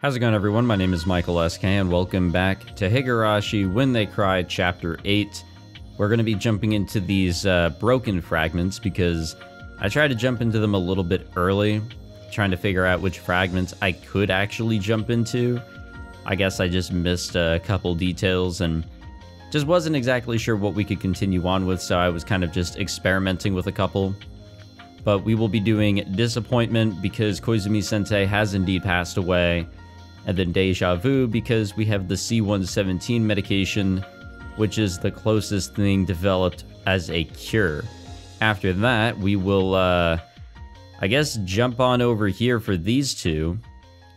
How's it going, everyone? My name is Michael SK, and welcome back to Higurashi When They Cry Chapter 8. We're going to be jumping into these broken fragments because I tried to jump into them a little bit early, trying to figure out which fragments I could actually jump into. I guess I just missed a couple details and just wasn't exactly sure what we could continue on with, so I was kind of just experimenting with a couple. But we will be doing Disappointment because Koizumi-sensei has indeed passed away, and then Deja Vu because we have the C117 medication, which is the closest thing developed as a cure. After that, we will, I guess, jump on over here for these two,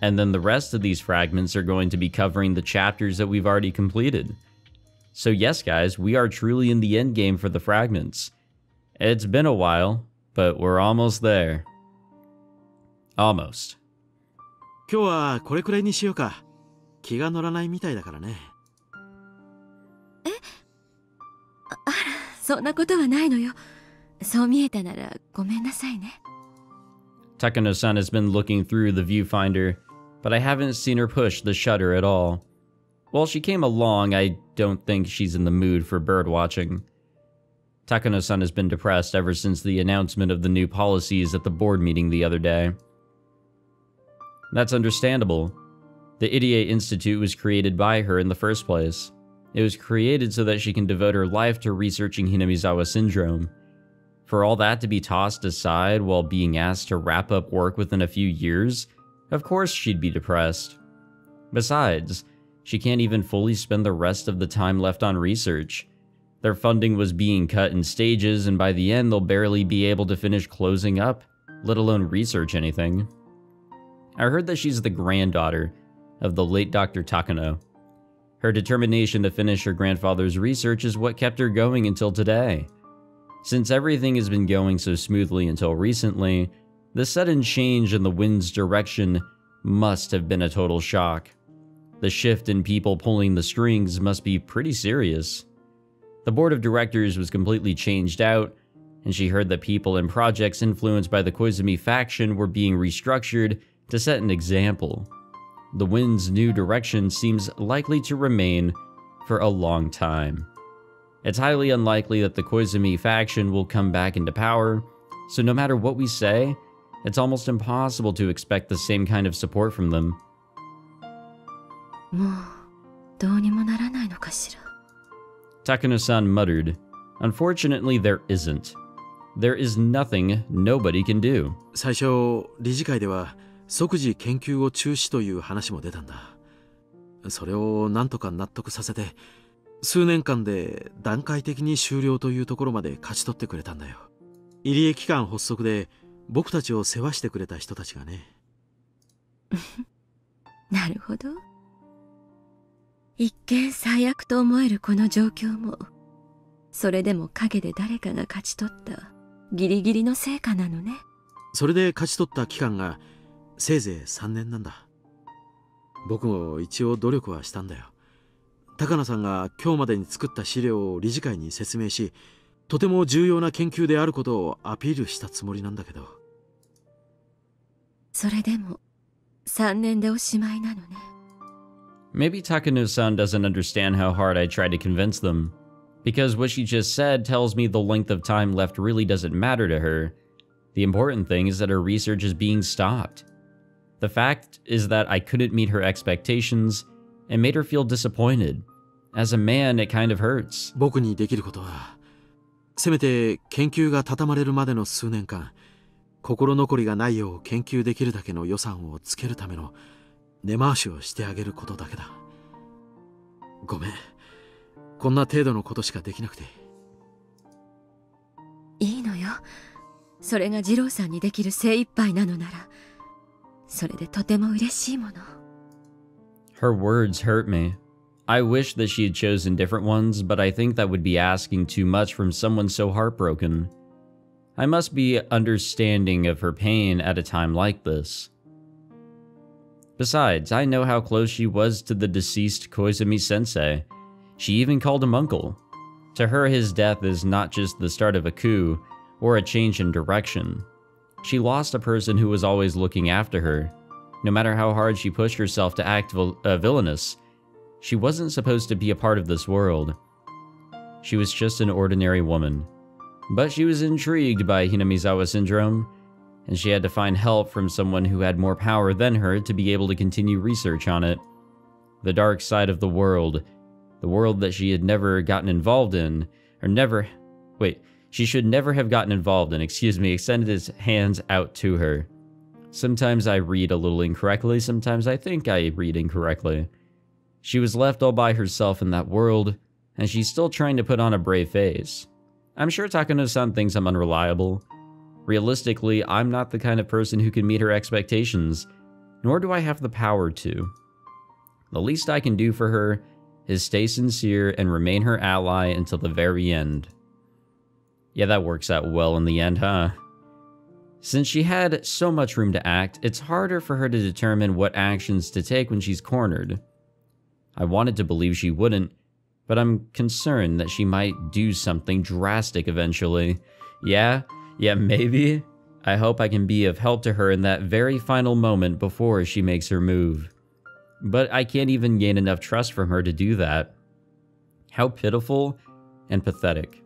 and then the rest of these fragments are going to be covering the chapters that we've already completed. So yes, guys, we are truly in the end game for the fragments. It's been a while, but we're almost there. Almost. 今日はこれくらいにしようか。気が乗らないみたいだからね。え？あら、そんなことはないのよ。そう見えたならごめんなさいね。Takano-san has been looking through the viewfinder, but I haven't seen her push the shutter at all. While she came along, I don't think she's in the mood for bird watching. Takano-san has been depressed ever since the announcement of the new policies at the board meeting the other day. That's understandable. The Idiot Institute was created by her in the first place. It was created so that she can devote her life to researching Hinamizawa syndrome. For all that to be tossed aside while being asked to wrap up work within a few years, of course she'd be depressed. Besides, she can't even fully spend the rest of the time left on research. Their funding was being cut in stages, and by the end they'll barely be able to finish closing up, let alone research anything. I heard that she's the granddaughter of the late Dr. Takano. Her determination to finish her grandfather's research is what kept her going until today. Since everything has been going so smoothly until recently, the sudden change in the wind's direction must have been a total shock. The shift in people pulling the strings must be pretty serious. The board of directors was completely changed out, and she heard that people and projects influenced by the Koizumi faction were being restructured to set an example. The wind's new direction seems likely to remain for a long time. It's highly unlikely that the Koizumi faction will come back into power, so no matter what we say, it's almost impossible to expect the same kind of support from them. もうどうにもならないのかしら。Takano-san muttered. Unfortunately, there isn't. There is nothing nobody can do. 最初、理事会では即時研究を中止という話も出たんだ。それをなんとか納得させて、数年間で段階的に終了というところまで勝ち取ってくれたんだよ。入江機関発足で僕たちを世話してくれた人たちがね。なるほど。一見最悪と思えるこの状況も、それでも陰で誰かが勝ち取ったギリギリの成果なのね。それで勝ち取った期間がせいぜい3年なんだ。僕も一応努力はしたんだよ。高野さんが今日までに作った資料を理事会に説明し、とても重要な研究であることをアピールしたつもりなんだけど。それでも3年でおしまいなのね。Maybe Takano-san doesn't understand how hard I tried to convince them, because what she just said tells me the length of time left really doesn't matter to her. The important thing is that her research is being stopped. The fact is that I couldn't meet her expectations and made her feel disappointed. As a man, it kind of hurts. 僕にできることは、せめて研究が畳まれるまでの数年間、心残りがないよう研究できるだけの予算をつけるための根回しをしてあげることだけだ。ごめん。こんな程度のことしかできなくて。いいのよ。それが二郎さんにできる精一杯なのなら、それでとても嬉しいもの。Her words hurt me. I wish that she had chosen different ones, but I think that would be asking too much from someone so heartbroken. I must be understanding of her pain at a time like this. Besides, I know how close she was to the deceased Koizumi-sensei. She even called him uncle. To her, his death is not just the start of a coup or a change in direction. She lost a person who was always looking after her, No matter how hard she pushed herself to act villainous, she wasn't supposed to be a part of this world. She was just an ordinary woman. But she was intrigued by Hinamizawa syndrome, and she had to find help from someone who had more power than her to be able to continue research on it. The dark side of the world that she had never gotten involved in, she should never have gotten involved in, extended his hands out to her. Sometimes I read a little incorrectly, sometimes I think I read incorrectly. She was left all by herself in that world, and she's still trying to put on a brave face. I'm sure Takano-san thinks I'm unreliable. Realistically, I'm not the kind of person who can meet her expectations, nor do I have the power to. The least I can do for her is stay sincere and remain her ally until the very end. Yeah, that works out well in the end, huh? Since she had so much room to act, it's harder for her to determine what actions to take when she's cornered. I wanted to believe she wouldn't, but I'm concerned that she might do something drastic eventually. Yeah, maybe. I hope I can be of help to her in that very final moment before she makes her move. But I can't even gain enough trust from her to do that. How pitiful and pathetic.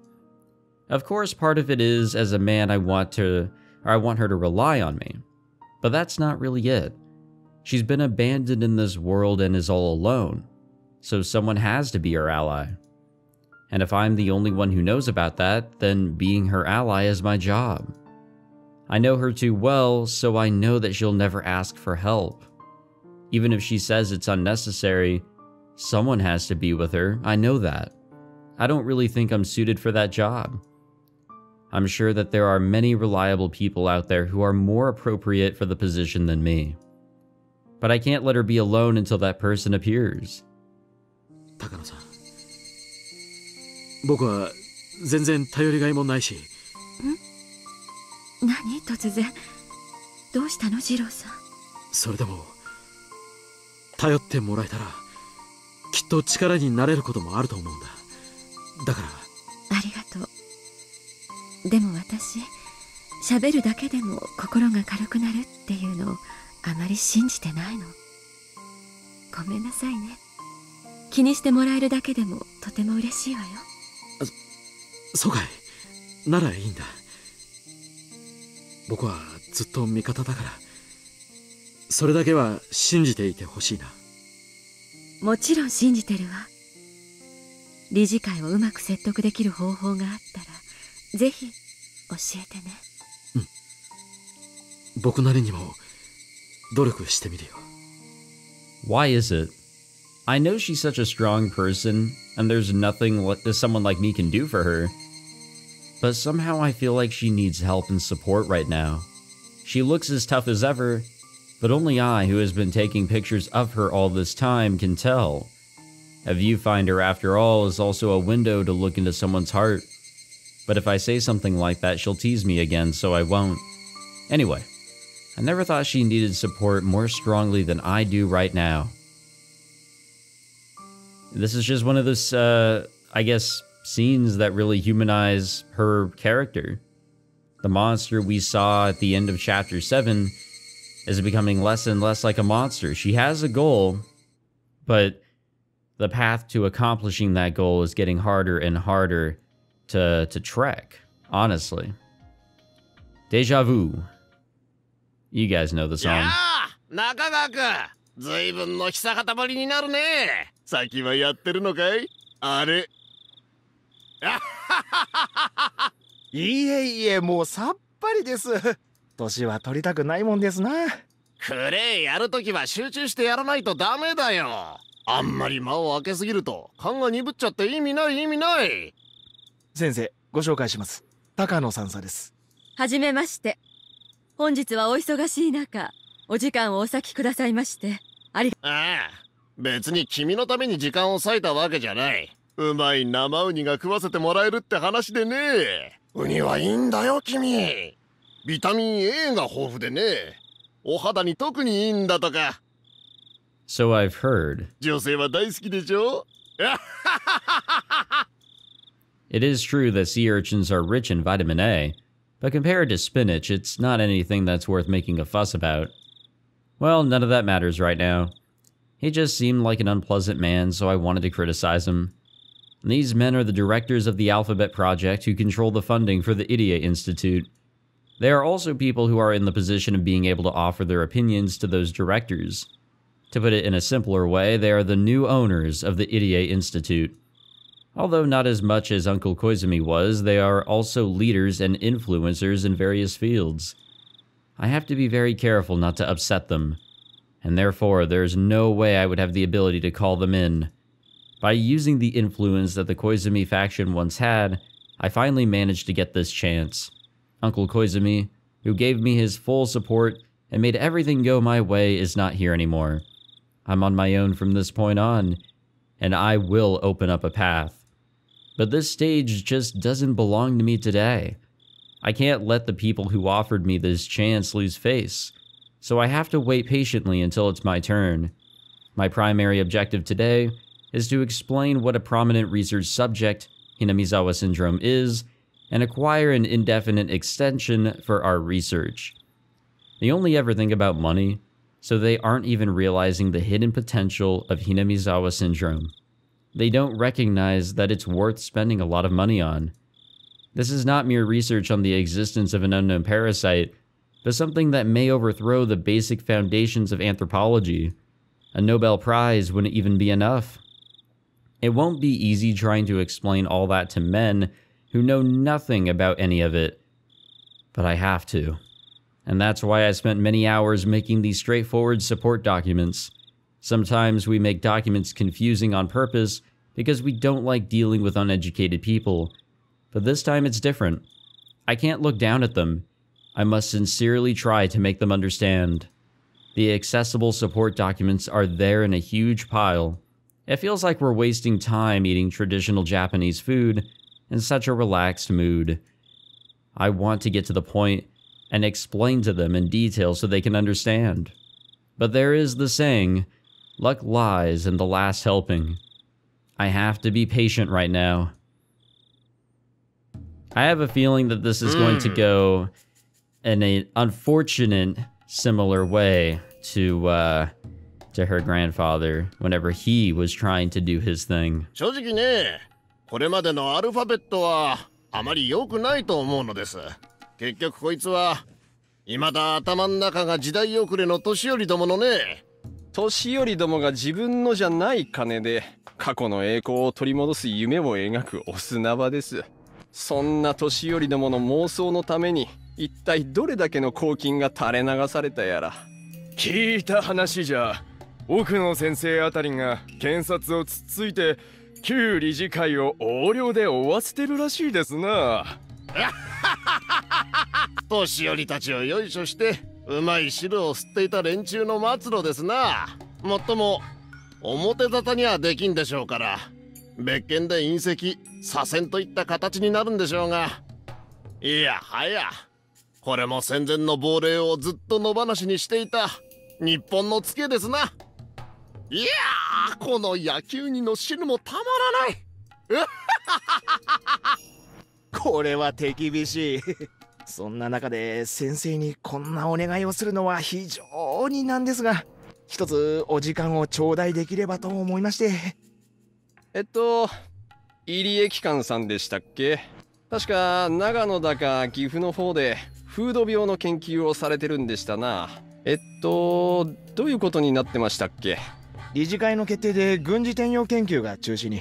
Of course, part of it is, as a man, I want her to rely on me. But that's not really it. She's been abandoned in this world and is all alone. So someone has to be her ally. And if I'm the only one who knows about that, then being her ally is my job. I know her too well, so I know that she'll never ask for help. Even if she says it's unnecessary, someone has to be with her, I know that. I don't really think I'm suited for that job. I'm sure that there are many reliable people out there who are more appropriate for the position than me. But I can't let her be alone until that person appears. 高野さん、僕は全然頼りがいもないし。何突然。どうしたの次郎さん。それでも頼ってもらえたらきっと力になれることもあると思うんだ。だから。ありがとう。でも私、喋るだけでも心が軽くなるっていうのをあまり信じてないの。ごめんなさいね。気にしてもらえるだけでもとても嬉しいわよ。そうかい。ならいいんだ。僕はずっと味方だから、それだけは信じていてほしいな。もちろん信じてるわ。理事会をうまく説得できる方法があったらぜひ教えてね。僕なりにも努力してみるよ。 Why is it? I know she's such a strong person, and there's nothing that someone like me can do for her. But somehow I feel like she needs help and support right now. She looks as tough as ever, but only I, who has been taking pictures of her all this time, can tell. A viewfinder, after all, is also a window to look into someone's heart. But if I say something like that, she'll tease me again, so I won't. Anyway, I never thought she needed support more strongly than I do right now. This is just one of those, I guess, scenes that really humanize her character. The monster we saw at the end of Chapter 7 is becoming less and less like a monster. She has a goal, but the path to accomplishing that goal is getting harder and harder to trek, honestly. Deja Vu. You guys know the song. 中川君、ずいぶんの久方ぶりになるね。先はやってるのかい？あれ。いえいえ、もうさっぱりです。年は取りたくないもんですな。クレイやるときは集中してやらないとダメだよ。あんまり間を空けすぎると勘が鈍っちゃって意味ない。先生、ご紹介します。高野さんさです。はじめまして。本日はお忙しい中、お時間をお割きくださいましてああ、別に君のために時間を割いたわけじゃない。うまい生ウニが食わせてもらえるって話でね。ウニはいいんだよ君。ビタミン A が豊富でね。お肌に特にいいんだとか。So I've heard. 女性は大好きでしょ。It is true that sea urchins are rich in vitamin A, but compared to spinach, it's not anything that's worth making a fuss about. Well, none of that matters right now. He just seemed like an unpleasant man, so I wanted to criticize him. These men are the directors of the Alphabet Project who control the funding for the Idiot Institute. They are also people who are in the position of being able to offer their opinions to those directors. To put it in a simpler way, they are the new owners of the Idiot Institute. Although not as much as Uncle Koizumi was, they are also leaders and influencers in various fields. I have to be very careful not to upset them, and therefore there's no way I would have the ability to call them in. By using the influence that the Koizumi faction once had, I finally managed to get this chance. Uncle Koizumi, who gave me his full support and made everything go my way, is not here anymore. I'm on my own from this point on, and I will open up a path. But this stage just doesn't belong to me today. I can't let the people who offered me this chance lose face, so I have to wait patiently until it's my turn. My primary objective today is to explain what a prominent research subject, Hinamizawa syndrome, is, and acquire an indefinite extension for our research. They only ever think about money, so they aren't even realizing the hidden potential of Hinamizawa syndrome. They don't recognize that it's worth spending a lot of money on. This is not mere research on the existence of an unknown parasite, but something that may overthrow the basic foundations of anthropology. A Nobel Prize wouldn't even be enough. It won't be easy trying to explain all that to men who know nothing about any of it, but I have to. And that's why I spent many hours making these straightforward support documents. Sometimes we make documents confusing on purpose because we don't like dealing with uneducated people, but this time it's different. I can't look down at them. I must sincerely try to make them understand. The accessible support documents are there in a huge pile. It feels like we're wasting time eating traditional Japanese food in such a relaxed mood. I want to get to the point and explain to them in detail so they can understand. But there is the saying, luck lies in the last helping. I have to be patient right now. I have a feeling that this is going to go in an unfortunate, similar way to her grandfather whenever he was trying to do his thing. 正直ね、これまでのアルファベットはあまり良くないと思うのです。結局こいつは未だ頭の中が時代遅れの年寄りどものね。年寄りどもが自分のじゃない金で過去の栄光を取り戻す夢を描くお砂場です。そんな年寄りどもの妄想のために一体どれだけの公金が垂れ流されたやら。聞いた話じゃ、奥野先生あたりが検察をつっついて旧理事会を横領で追わせてるらしいですな。年寄りたちをよいしょしてうまい汁を吸っていた連中の末路ですな。もっとも表沙汰にはできんでしょうから、別件で隕石左遷といった形になるんでしょうが、いやはやこれも戦前の亡霊をずっと野放しにしていた日本のツケですな。いやー、この野球にの汁もたまらない。これは手厳しい。そんな中で先生にこんなお願いをするのは非常になんですが、一つお時間を頂戴できればと思いまして。入江機関さんでしたっけ？確か長野だか岐阜の方で風土病の研究をされてるんでしたな。どういうことになってましたっけ？理事会の決定で軍事転用研究が中止に。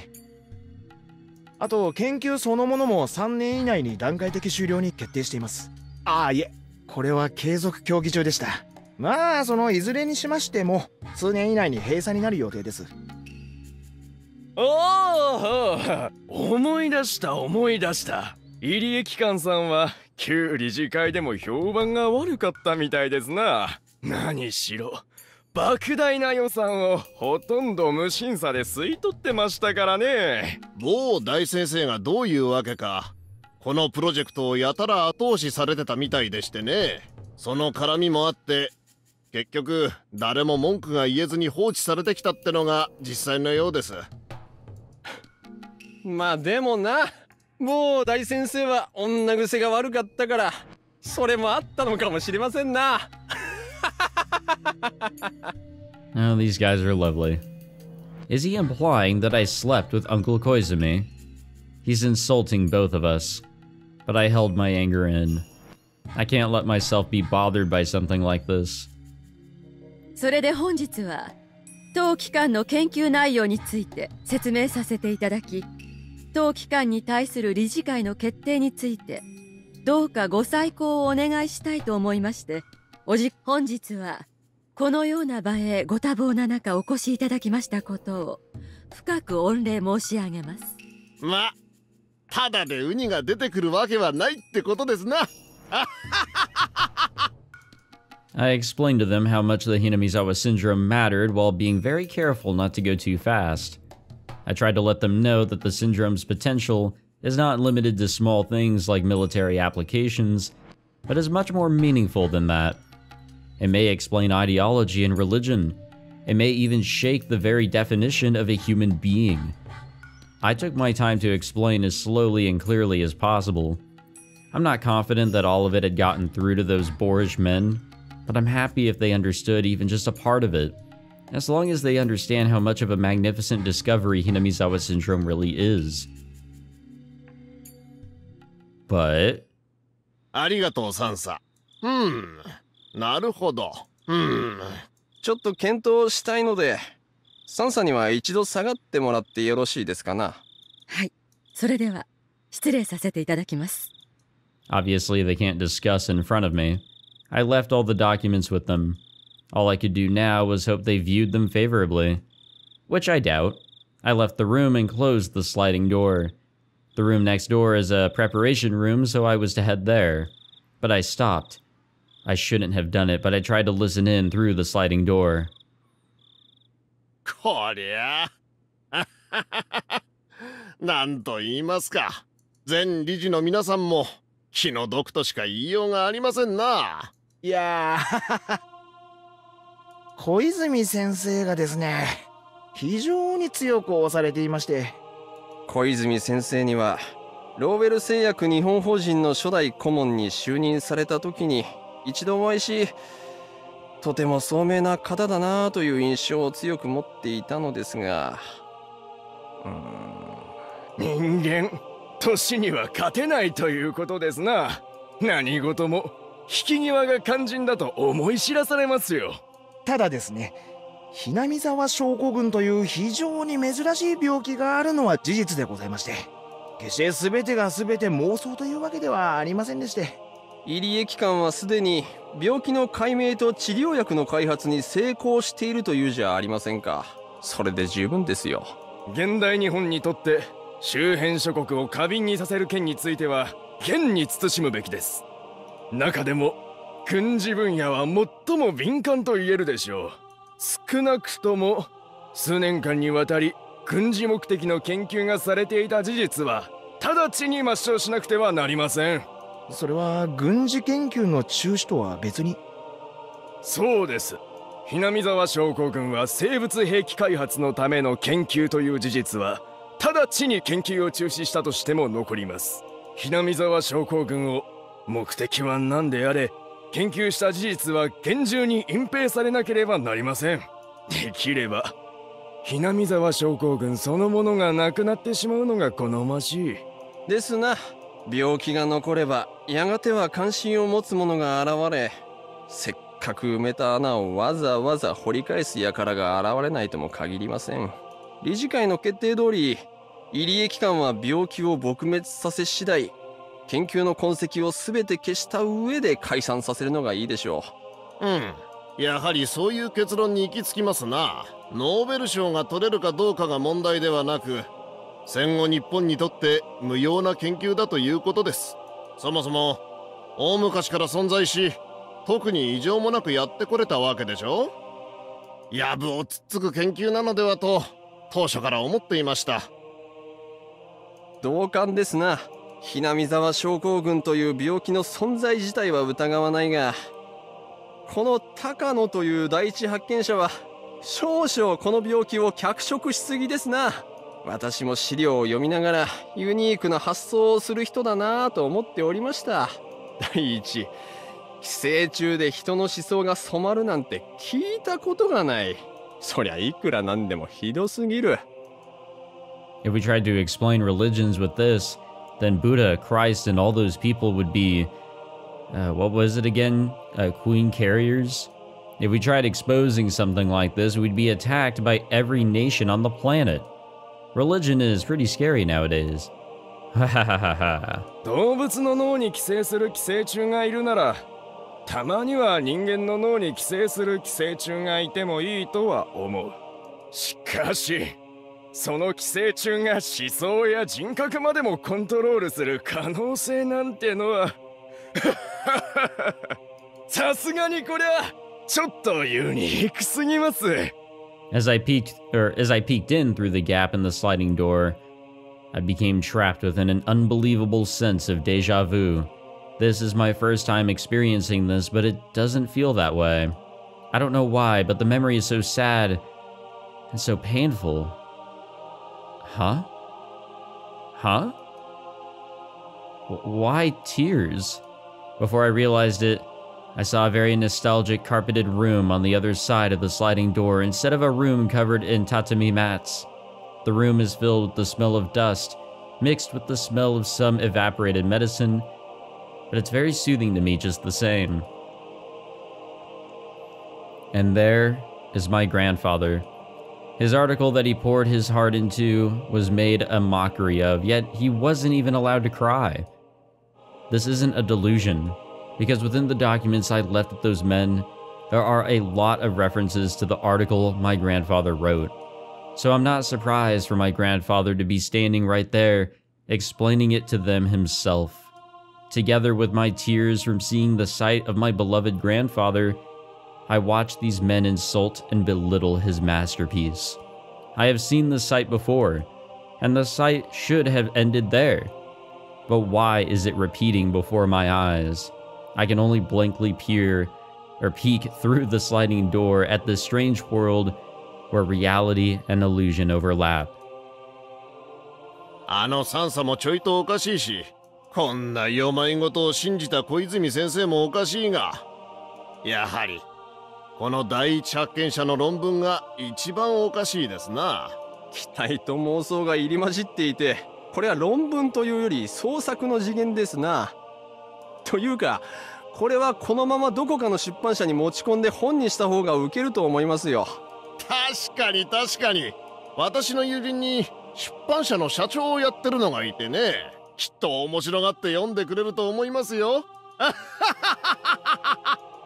あと研究そのものも3年以内に段階的終了に決定しています。いえ、これは継続協議中でした。まあそのいずれにしましても数年以内に閉鎖になる予定です。思い出した。入江機関さんは旧理事会でも評判が悪かったみたいですな。何しろ莫大な予算をほとんど無審査で吸い取ってましたからね。某大先生がどういうわけかこのプロジェクトをやたら後押しされてたみたいでしてね。その絡みもあって結局誰も文句が言えずに放置されてきたってのが実際のようです。まあでもな、もう大先生は女癖が悪かったからそれもあったのかもしれませんな。Oh, these guys are lovely. Is he implying that I slept with Uncle Koizumi? He's insulting both of us. But I held my anger in. I can't let myself be bothered by something like this. それで本日は当機関の研究内容について説明させていただき、当機関に対する理事会の決定についてどうかご再考をお願いしたいと思いまして、本日はこのような場へご多忙な中お越しいただきましたことを深く御礼申し上げます。ま、ただでウニが出てくるわけはないってことですな。I explained to them how much the Hinamizawa syndrome mattered while being very careful not to go too fast. I tried to let them know that the syndrome's potential is not limited to small things like military applications, but is much more meaningful than that. It may explain ideology and religion. It may even shake the very definition of a human being. I took my time to explain as slowly and clearly as possible. I'm not confident that all of it had gotten through to those boorish men, but I'm happy if they understood even just a part of it, as long as they understand how much of a magnificent discovery Hinamizawa syndrome really is. But... ありがとう、サンサ。なるほど。ちょっと検討したいので、サンサには一度下がってもらってよろしいですかな。はい、それでは失礼させていただきます。Obviously, they can't discuss in front of me. I left all the documents with them. All I could do now was hope they viewed them favorably. Which I doubt. I left the room and closed the sliding door. The room next door is a preparation room, so I was to head there. But I stopped. I shouldn't have done it, but I tried to listen in through the sliding door. こりゃなんと言いますか。全理事の皆さんも気の毒としか言いようがありませんな。いやー小泉先生がですね、非常に強く押されていまして。小泉先生にはローベル製薬日本法人の初代顧問に就任された時に一度お会いし、とても聡明な方だなという印象を強く持っていたのですが、人間年には勝てないということですな。何事も引き際が肝心だと思い知らされますよ。ただですね、hinamizawa症候群という非常に珍しい病気があるのは事実でございまして、決して全てが全て妄想というわけではありませんでして。入江機関はすでに病気の解明と治療薬の開発に成功しているというじゃありませんか。それで十分ですよ。現代日本にとって周辺諸国を過敏にさせる件については厳に慎むべきです。中でも軍事分野は最も敏感と言えるでしょう。少なくとも数年間にわたり軍事目的の研究がされていた事実は直ちに抹消しなくてはなりません。それは軍事研究の中止とは別に。そうです。hinamizawa症候群は生物兵器開発のための研究という事実は直ちに研究を中止したとしても残ります。hinamizawa症候群を目的は何であれ研究した事実は厳重に隠蔽されなければなりません。できればhinamizawa症候群そのものがなくなってしまうのが好ましいですな。病気が残ればやがては関心を持つ者が現れ、せっかく埋めた穴をわざわざ掘り返す輩が現れないとも限りません。理事会の決定通り、入江機関は病気を撲滅させ次第、研究の痕跡を全て消した上で解散させるのがいいでしょう。やはりそういう結論に行き着きますな。ノーベル賞が取れるかどうかが問題ではなく、戦後日本にとって無用な研究だということです。そもそも大昔から存在し、特に異常もなくやってこれたわけでしょ。やぶをつっつく研究なのではと当初から思っていました。同感ですな。hinamizawa症候群という病気の存在自体は疑わないが、この高野という第一発見者は少々この病気を脚色しすぎですな。私も資料を読みながらユニークな発想をする人だなぁと思っておりました。第一、寄生虫で人の思想が染まるなんて聞いたことがない。そりゃいくらなんでもひどすぎる。If we tried to explain religions with this, then Buddha, Christ, and all those people would be, what was it again? Queen carriers? If we tried exposing something like this, we'd be attacked by every nation on the planet. Religion is pretty scary nowadays. Ha ha ha ha ha. 動物の脳に寄生する寄生虫がいるなら、たまには人間の脳に寄生する寄生虫がいてもいいとは思う。しかし、その寄生虫が思想や人格までもコントロールする可能性なんてのはさすがにこりゃちょっとユニークすぎます。As I peeked in through the gap in the sliding door, I became trapped within an unbelievable sense of déjà vu. This is my first time experiencing this, but it doesn't feel that way. I don't know why, but the memory is so sad and so painful. Huh? Huh? Why tears? Before I realized it, I saw a very nostalgic carpeted room on the other side of the sliding door instead of a room covered in tatami mats. The room is filled with the smell of dust, mixed with the smell of some evaporated medicine, but it's very soothing to me just the same. And there is my grandfather. His article that he poured his heart into was made a mockery of, yet he wasn't even allowed to cry. This isn't a delusion, because within the documents I left with those men, there are a lot of references to the article my grandfather wrote. So I'm not surprised for my grandfather to be standing right there, explaining it to them himself. Together with my tears from seeing the sight of my beloved grandfather, I watched these men insult and belittle his masterpiece. I have seen the sight before, and the sight should have ended there. But why is it repeating before my eyes? I can only blankly peek through the sliding door at this strange world where reality and illusion overlap. あの三叉もちょいとおかしいし、こんな世まいごとを信じた小泉先生もおかしいが、やはりこの第一発見者の論文が一番おかしいですな。期待と妄想が入り混じっていて、これは論文というより創作の次元ですな。というか、これはこのままどこかの出版社に持ち込んで本にした方がウケると思いますよ。確かに確かに。私の友人に出版社の社長をやってるのがいてね、きっと面白がって読んでくれると思いますよ。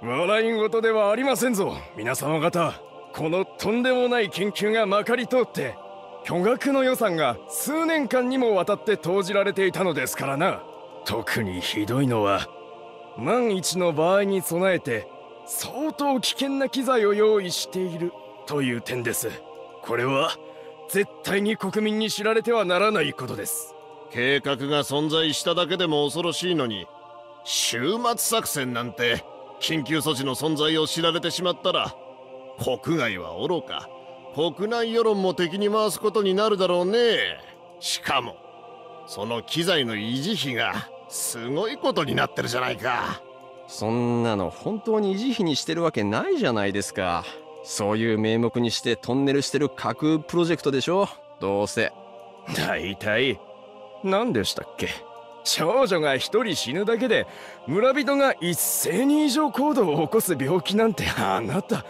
笑い事ではありませんぞ、皆様方。このとんでもない研究がまかり通って巨額の予算が数年間にもわたって投じられていたのですからな。特にひどいのは、万一の場合に備えて相当危険な機材を用意しているという点です。これは絶対に国民に知られてはならないことです。計画が存在しただけでも恐ろしいのに、終末作戦なんて緊急措置の存在を知られてしまったら、国外は愚か国内世論も敵に回すことになるだろうね。しかもその機材の維持費がすごいことになってるじゃないか。そんなの本当に維持費にしてるわけないじゃないですか。そういう名目にしてトンネルしてる架空プロジェクトでしょ、どうせ。大体何でしたっけ。少女が一人死ぬだけで村人が1000人以上行動を起こす病気なんて、あなた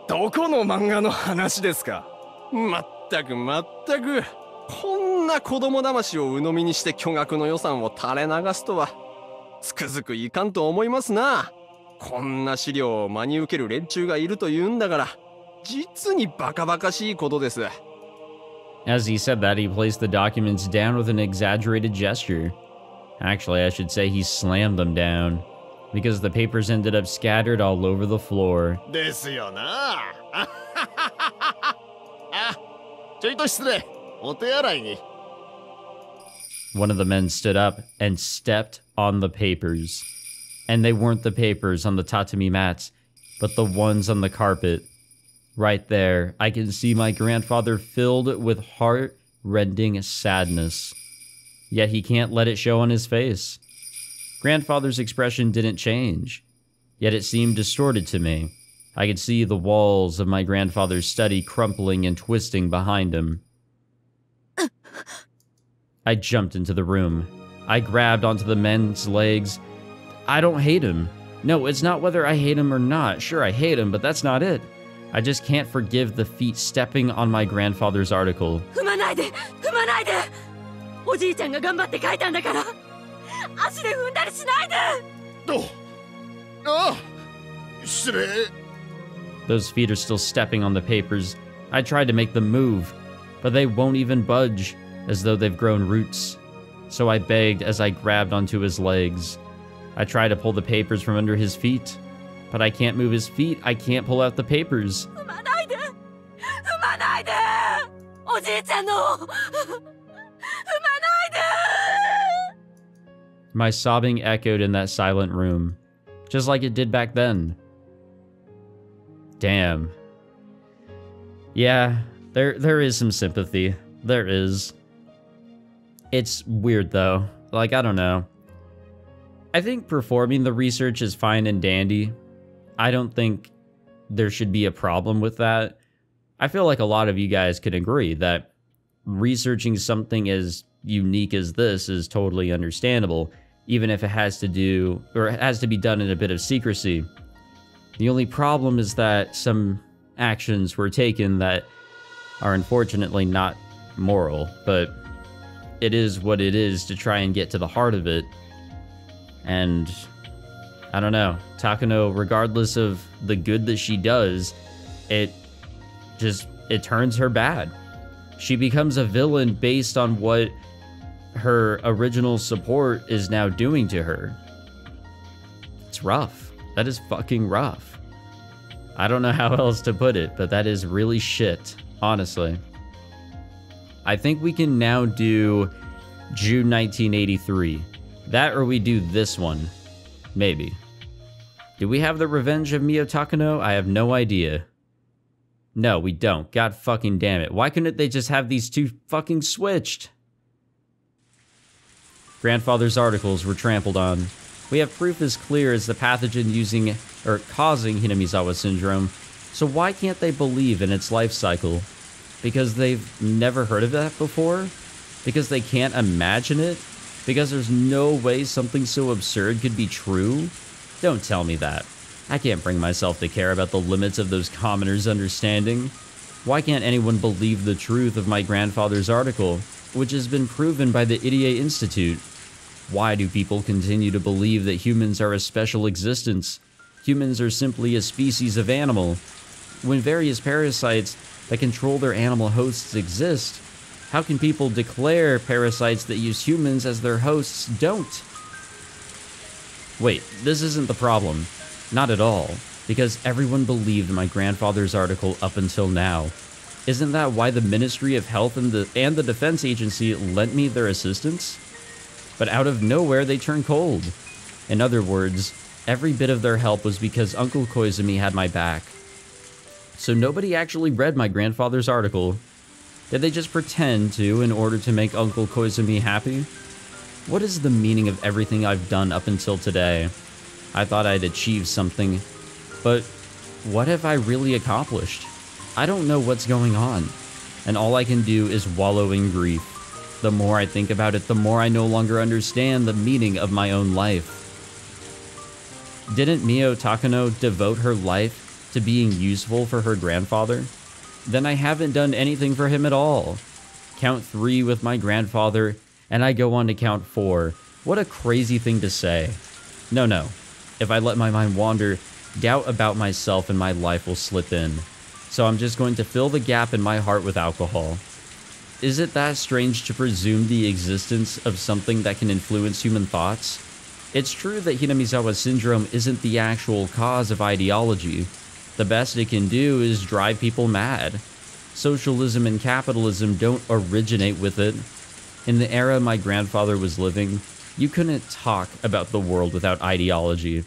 どこの漫画の話ですか。まったくこんな子供騙しを鵜呑みにして巨額の予算を垂れ流すとはつくづくいかんと思いますな。こんな資料を真に受ける連中がいるというんだから、実にバカバカしいことです。As he said that, he placed the documents down with an exaggerated gesture. Actually, I should say he slammed them down, because the papers ended up scattered all over the floor. ですよな。あ、ちょいと失礼。お手洗いに。One of the men stood up and stepped on the papers. And they weren't the papers on the tatami mats, but the ones on the carpet. Right there, I can see my grandfather filled with heart-rending sadness. Yet he can't let it show on his face. Grandfather's expression didn't change. yet it seemed distorted to me. I could see the walls of my grandfather's study crumpling and twisting behind him. I jumped into the room. I grabbed onto the man's legs. I don't hate him. No, it's not whether I hate him or not. Sure, I hate him, but that's not it. I just can't forgive the feet stepping on my grandfather's article. Those feet are still stepping on the papers. I tried to make them move, but they won't even budge, as though they've grown roots. So I begged as I grabbed onto his legs. I tried to pull the papers from under his feet, but I can't move his feet. I can't pull out the papers. My sobbing echoed in that silent room, just like it did back then. Damn. Yeah, there is some sympathy. There is. It's weird though. Like, I don't know. I think performing the research is fine and dandy. I don't think there should be a problem with that. I feel like a lot of you guys could agree that researching something as unique as this is totally understandable, even if it has to be done in a bit of secrecy. The only problem is that some actions were taken that are unfortunately not moral, but it is what it is to try and get to the heart of it. And I don't know, Takano, regardless of the good that she does, it turns her bad. She becomes a villain based on what her original support is now doing to her. It's rough. That is fucking rough. I don't know how else to put it, but that is really shit, honestly. I think we can now do June 1983. That or we do this one. Maybe. Do we have the Revenge of Mio Takano? I have no idea. No, we don't. God fucking damn it. Why couldn't they just have these two fucking switched? Grandfather's articles were trampled on. We have proof as clear as the pathogen causing Hinamizawa syndrome, so why can't they believe in its life cycle? Because they've never heard of that before? Because they can't imagine it? Because there's no way something so absurd could be true? Don't tell me that. I can't bring myself to care about the limits of those commoners' understanding. Why can't anyone believe the truth of my grandfather's article, which has been proven by the Irie Institute? Why do people continue to believe that humans are a special existence? Humans are simply a species of animal. When various parasites that control their animal hosts exist, how can people declare parasites that use humans as their hosts don't? Wait, this isn't the problem. Not at all, because everyone believed my grandfather's article up until now. Isn't that why the Ministry of Health and the Defense Agency lent me their assistance? But out of nowhere, they turned cold. In other words, every bit of their help was because Uncle Koizumi had my back. So nobody actually read my grandfather's article. Did they just pretend to in order to make Uncle Koizumi happy? What is the meaning of everything I've done up until today? I thought I'd achieved something, but what have I really accomplished? I don't know what's going on, and all I can do is wallow in grief. The more I think about it, the more I no longer understand the meaning of my own life. Didn't Mio Takano devote her life to being useful for her grandfather? Then I haven't done anything for him at all. Count 3 with my grandfather, and I go on to count 4. What a crazy thing to say. No. If I let my mind wander, doubt about myself and my life will slip in. So I'm just going to fill the gap in my heart with alcohol. Is it that strange to presume the existence of something that can influence human thoughts? It's true that Hinamizawa syndrome isn't the actual cause of ideology. The best it can do is drive people mad. Socialism and capitalism don't originate with it. In the era my grandfather was living, you couldn't talk about the world without ideology.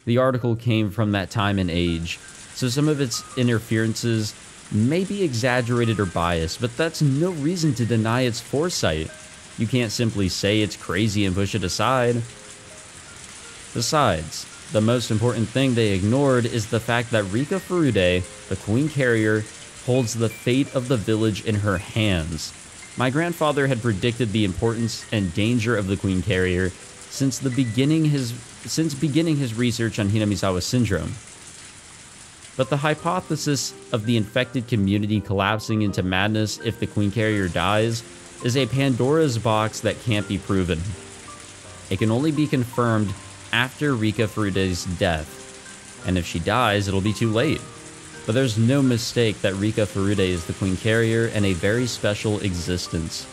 The article came from that time and age, so some of its interferences may be exaggerated or biased, but that's no reason to deny its foresight. You can't simply say it's crazy and push it aside. Besides, The most important thing they ignored is the fact that Rika Furude, the Queen Carrier, holds the fate of the village in her hands. My grandfather had predicted the importance and danger of the Queen Carrier since beginning his research on Hinamizawa syndrome. But the hypothesis of the infected community collapsing into madness if the Queen Carrier dies is a Pandora's box that can't be proven. It can only be confirmed after Rika Furude's death, and if she dies, it'll be too late. But there's no mistake that Rika Furude is the Queen Carrier and a very special existence.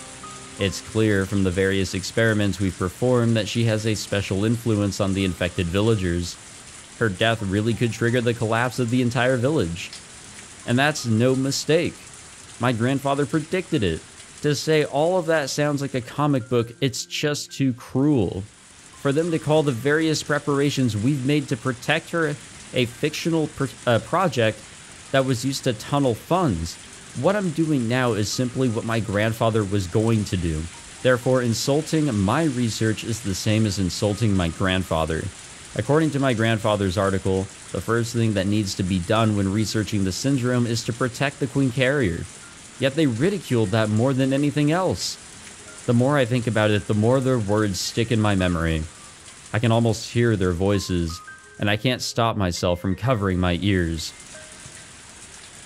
It's clear from the various experiments we've performed that she has a special influence on the infected villagers. Her death really could trigger the collapse of the entire village. And that's no mistake. My grandfather predicted it. To say all of that sounds like a comic book, it's just too cruel. For them to call the various preparations we've made to protect her a fictional project that was used to tunnel funds. What I'm doing now is simply what my grandfather was going to do. Therefore, insulting my research is the same as insulting my grandfather. According to my grandfather's article, the first thing that needs to be done when researching the syndrome is to protect the Queen Carrier. Yet they ridiculed that more than anything else. The more I think about it, the more their words stick in my memory. I can almost hear their voices, and I can't stop myself from covering my ears.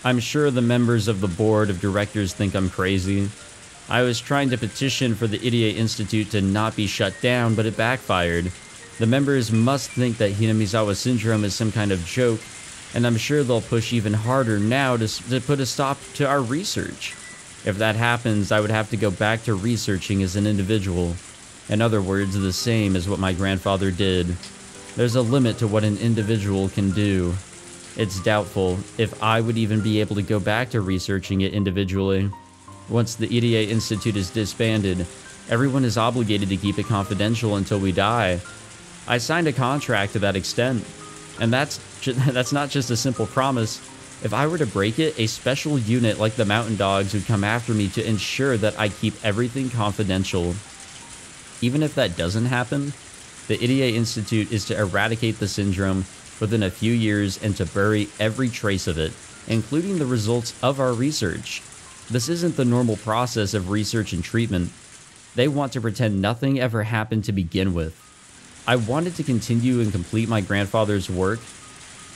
I'm sure the members of the board of directors think I'm crazy. I was trying to petition for the Irie Institute to not be shut down, but it backfired. The members must think that Hinamizawa syndrome is some kind of joke, and I'm sure they'll push even harder now to put a stop to our research. If that happens, I would have to go back to researching as an individual. In other words, the same as what my grandfather did. There's a limit to what an individual can do. It's doubtful if I would even be able to go back to researching it individually. Once the Irie Institute is disbanded, everyone is obligated to keep it confidential until we die. I signed a contract to that extent, and that's not just a simple promise. If I were to break it, a special unit like the Mountain Dogs would come after me to ensure that I keep everything confidential. Even if that doesn't happen, the Irie Institute is to eradicate the syndrome within a few years and to bury every trace of it, including the results of our research. This isn't the normal process of research and treatment. They want to pretend nothing ever happened to begin with. I wanted to continue and complete my grandfather's work,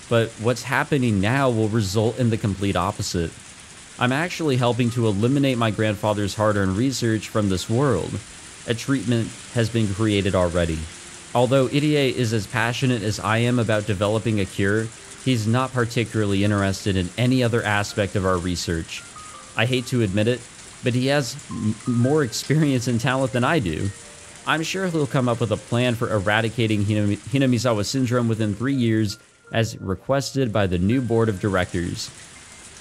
but what's happening now will result in the complete opposite. I'm actually helping to eliminate my grandfather's hard-earned research from this world. A treatment has been created already. Although Irie is as passionate as I am about developing a cure, he's not particularly interested in any other aspect of our research. I hate to admit it, but he has more experience and talent than I do. I'm sure he'll come up with a plan for eradicating Hinamizawa syndrome within 3 years as requested by the new board of directors.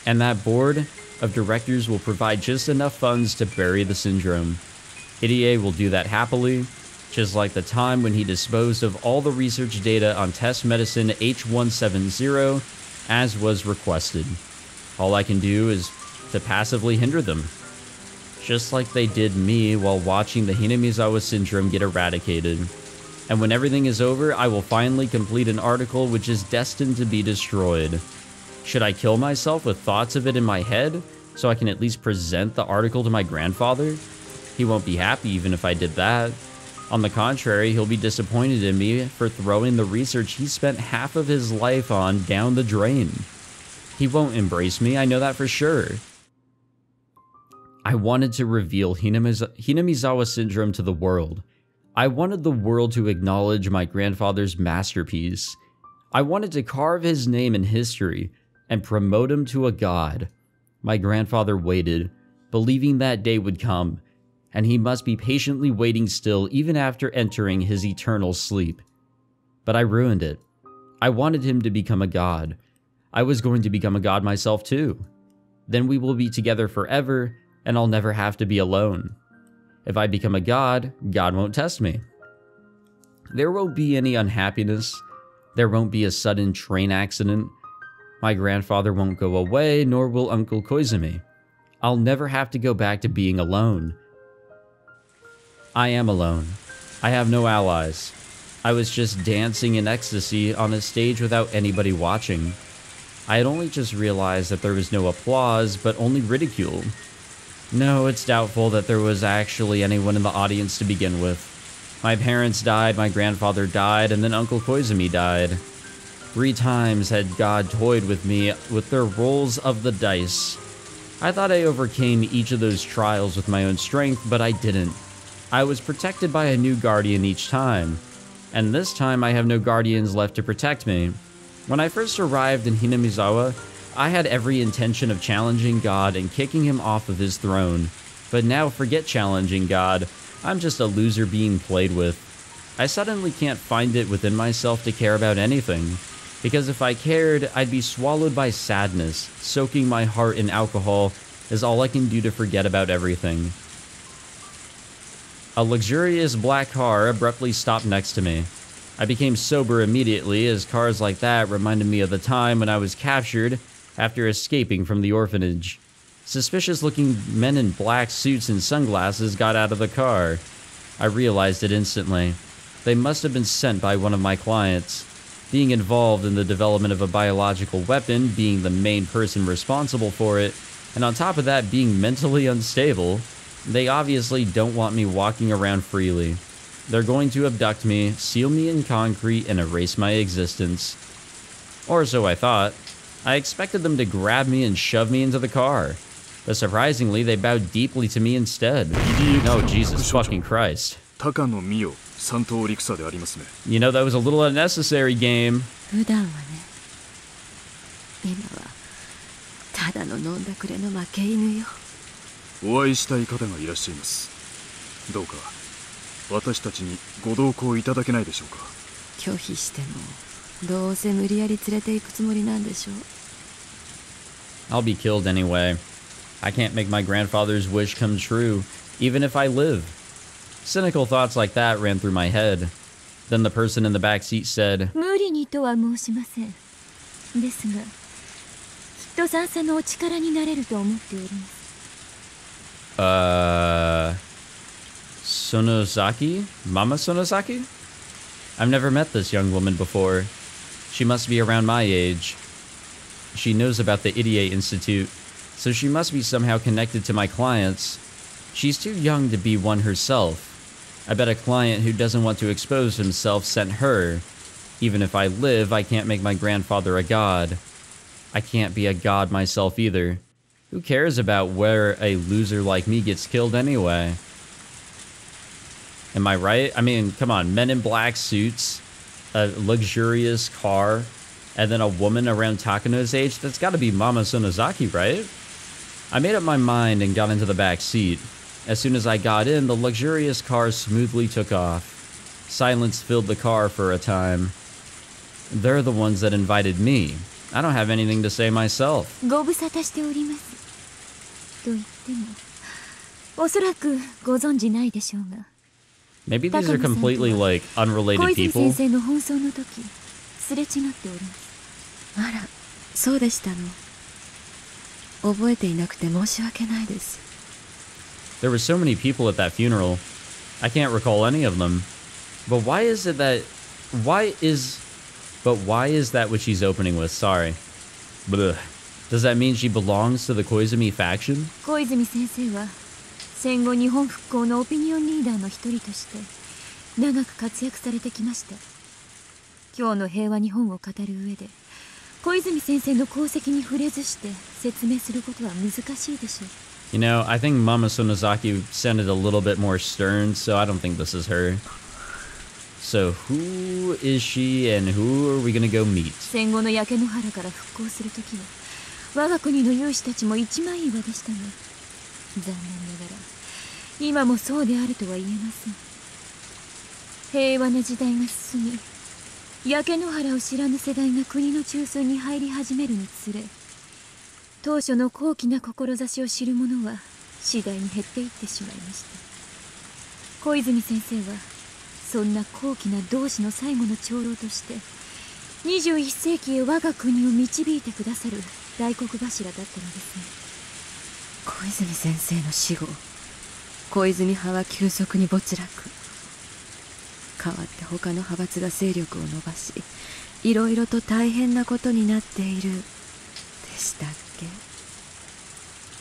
And that board of directors will provide just enough funds to bury the syndrome. Irie will do that happily, just like the time when he disposed of all the research data on test medicine H170 as was requested. All I can do is to passively hinder them, just like they did me while watching the Hinamizawa syndrome get eradicated. And when everything is over, I will finally complete an article which is destined to be destroyed. Should I kill myself with thoughts of it in my head so I can at least present the article to my grandfather? He won't be happy even if I did that. On the contrary, he'll be disappointed in me for throwing the research he spent half of his life on down the drain. He won't embrace me, I know that for sure. I wanted to reveal Hinamizawa syndrome to the world. I wanted the world to acknowledge my grandfather's masterpiece. I wanted to carve his name in history and promote him to a god. My grandfather waited, believing that day would come, and he must be patiently waiting still even after entering his eternal sleep. But I ruined it. I wanted him to become a god. I was going to become a god myself too. Then we will be together forever, and I'll never have to be alone. If I become a god, God won't test me. There won't be any unhappiness. There won't be a sudden train accident. My grandfather won't go away, nor will Uncle Koizumi. I'll never have to go back to being alone. I am alone. I have no allies. I was just dancing in ecstasy on a stage without anybody watching. I had only just realized that there was no applause, but only ridicule. No, it's doubtful that there was actually anyone in the audience to begin with. My parents died, my grandfather died, and then Uncle Koizumi died. 3 times had God toyed with me with their rolls of the dice. I thought I overcame each of those trials with my own strength, but I didn't. I was protected by a new guardian each time, and this time I have no guardians left to protect me. When I first arrived in Hinamizawa, I had every intention of challenging God and kicking him off of his throne. But now forget challenging God, I'm just a loser being played with. I suddenly can't find it within myself to care about anything. Because if I cared, I'd be swallowed by sadness. Soaking my heart in alcohol is all I can do to forget about everything. A luxurious black car abruptly stopped next to me. I became sober immediately, as cars like that reminded me of the time when I was captured after escaping from the orphanage. Suspicious-looking men in black suits and sunglasses got out of the car. I realized it instantly. They must have been sent by one of my clients. Being involved in the development of a biological weapon, being the main person responsible for it, and on top of that being mentally unstable, they obviously don't want me walking around freely. They're going to abduct me, seal me in concrete, and erase my existence. Or so I thought. I expected them to grab me and shove me into the car. But surprisingly, they bowed deeply to me instead. No, Jesus fucking Christ. Takano. You know, that was a little unnecessary, game. 普段はね、今はただの飲んだくれの負け犬よ。お会いしたい方がいらっしゃいます。どうか私たちにご同行いただけないでしょうか。拒否してもどうせ無理やり連れて行くつもりなんでしょう。I'll be killed anyway. I can't make my grandfather's wish come true, even if I live. Cynical thoughts like that ran through my head. Then the person in the back seat said, 無理にとは申しません。ですが、きっと三叉のお力になれると思っております。Sonosaki? Mama Sonosaki? I've never met this young woman before. She must be around my age. She knows about the Idiot Institute, so she must be somehow connected to my clients. She's too young to be one herself. I bet a client who doesn't want to expose himself sent her. Even if I live, I can't make my grandfather a god. I can't be a god myself either. Who cares about where a loser like me gets killed anyway? Am I right? I mean, come on, men in black suits, a luxurious car, and then a woman around Takano's age? That's gotta be Mama Sonozaki, right? I made up my mind and got into the back seat. As soon as I got in, the luxurious car smoothly took off. Silence filled the car for a time. They're the ones that invited me. I don't have anything to say myself. ご無沙汰しております。と言っても、おそらくご存じないでしょうが。Maybe these are completely, like, unrelated 小泉 people. 先生の奔走の時、すれ違っております。あら、そうでしたの。覚えていなくて申し訳ないです。There were so many people at that funeral. I can't recall any of them. But why is it that... Why is that what she's opening with? Sorry. Blech. Does that mean she belongs to the Koizumi faction? 小泉先生は戦後日本復興のオピニオンリーダーの一人として長く活躍されてきました。今日の平和日本を語る上で小泉先生の功績に触れずして説明することは難しいでしょう。You know, I think Mama Sonozaki sounded a little bit more stern, so I don't think this is her. So who is she and who are we gonna go meet? 戦後の焼け野原から復興するときは我が国の有志たちも一枚岩でしたが、残念ながら今もそうであるとは言えません。平和な時代が進み、焼け野原を知らぬ世代が国の中枢に入り始めるにつれ、当初の高貴な志を知る者は次第に減っていってしまいました。小泉先生はそんな高貴な同志の最後の長老として21世紀へ我が国を導いてくださる大黒柱だったのですね。小泉先生の死後、小泉派は急速に没落。代わって他の派閥が勢力を伸ばし、いろいろと大変なことになっているでしたっけ？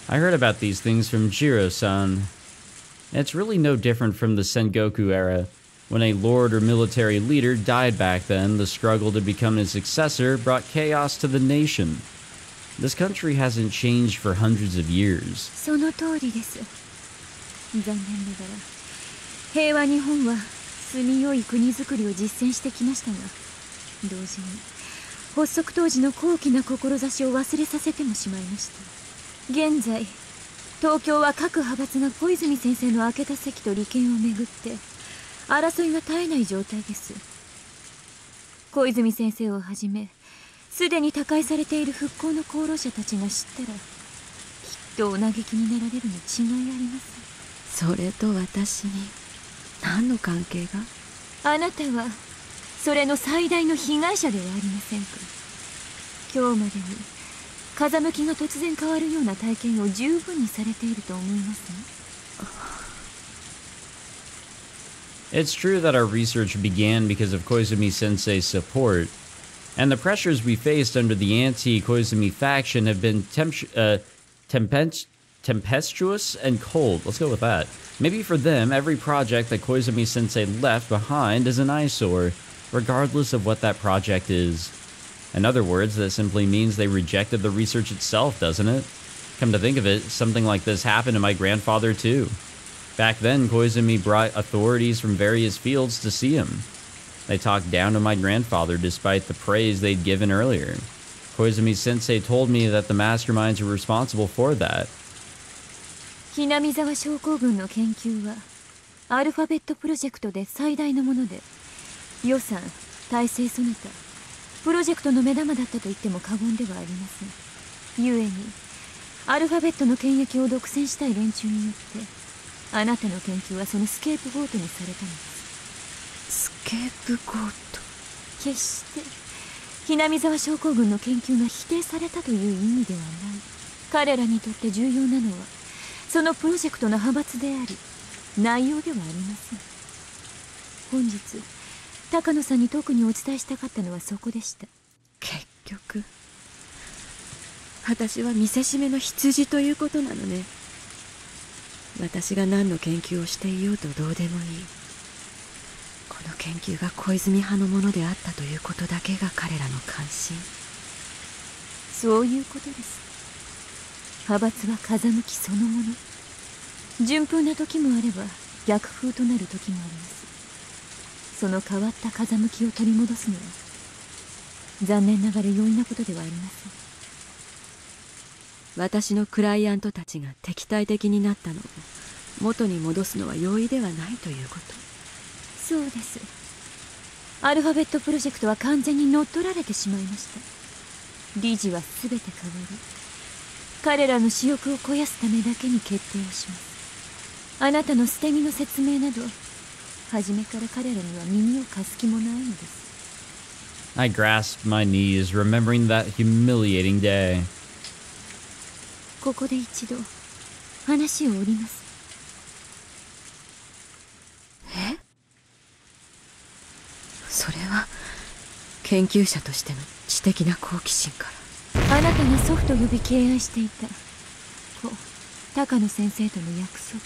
I heard about these things from Jiro-san. It's really no different from the Sengoku era. When a lord or military leader died back then, the struggle to become his successor brought chaos to the nation. This country hasn't changed for hundreds of years. その通りです。残念ながら平和日本は住みよい国づくりを実践してきましたが、同時に発足当時の高貴な志を忘れさせてもしまいました。現在東京は各派閥が小泉先生の開けた席と利権をめぐって争いが絶えない状態です。小泉先生をはじめすでに他界されている復興の功労者たちが知ったらきっとお嘆きになられるに違いありません。それと私に何の関係が？あなたはそれの最大の被害者ではありませんか。今日までに風向きが突然変わるような体験を十分にされていると思いますね。It's true that our research began because of Koizumi Sensei's support, and the pressures we faced under the anti-Koizumi faction have been tempestuous and cold. Let's go with that. Maybe for them, every project that Koizumi Sensei left behind is an eyesore, regardless of what that project is. In other words, that simply means they rejected the research itself, doesn't it? Come to think of it, something like this happened to my grandfather too. Back then, Koizumi brought authorities from various fields to see him. They talked down to my grandfather despite the praise they'd given earlier. Koizumi Sensei told me that the masterminds were responsible for that. Hinamizawa 症候群の研究はアルファベットプロジェクトで最大のもので、予算、体制その他プロジェクトの目玉だったと言っても過言ではありません。故にアルファベットの権益を独占したい連中によってあなたの研究はそのスケープゴートにされたのです。スケープゴート？決してHinamizawa症候群の研究が否定されたという意味ではない。彼らにとって重要なのはそのプロジェクトの派閥であり内容ではありません。本日高野さんに特にお伝えしたかったのはそこでした。結局私は見せしめの羊ということなのね。私が何の研究をしていようとどうでもいい。この研究が小泉派のものであったということだけが彼らの関心。そういうことです。派閥は風向きそのもの。順風な時もあれば逆風となる時もあります。その変わった風向きを取り戻すのは残念ながら容易なことではありません。私のクライアントたちが敵対的になったのを元に戻すのは容易ではないということ。そうです。アルファベットプロジェクトは完全に乗っ取られてしまいました。理事は全て変わり彼らの私欲を肥やすためだけに決定をします。あなたの捨て身の説明など初めから彼らには耳を貸す気もないのです。I grasped my knees, remembering that humiliating day. ここで一度話を折ります。え？それは研究者としての知的な好奇心から。あなたが祖父と呼び敬愛していた高野先生との約束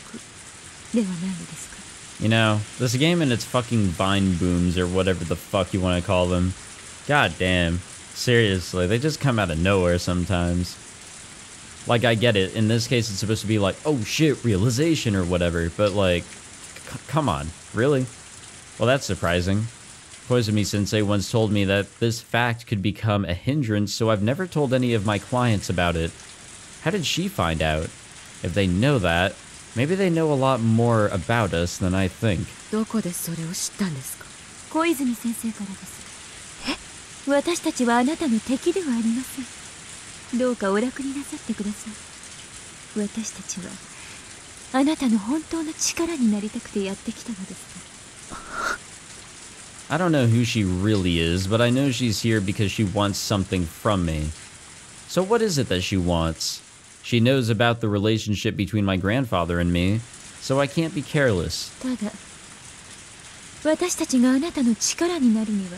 ではないのですか？ You know, this game and its fucking vine booms or whatever the fuck you want to call them. God damn. Seriously, they just come out of nowhere sometimes. Like, I get it. In this case, it's supposed to be like, oh shit, realization or whatever. But like, come on. Really? Well, that's surprising. Koizumi Sensei once told me that this fact could become a hindrance, so I've never told any of my clients about it. How did she find out? If they know that, maybe they know a lot more about us than I think. どこでそれを知ったんですか？小泉先生からです。え？私たちはあなたの敵ではありません。どうかお楽になさってください。私たちはあなたの本当の力になりたくてやってきたのです。I don't know who she really is, but I know she's here because she wants something from me. So what is it that she wants? She knows about the relationship between my grandfather and me, so I can't be careless. ただ私たちがあなたの力になるには、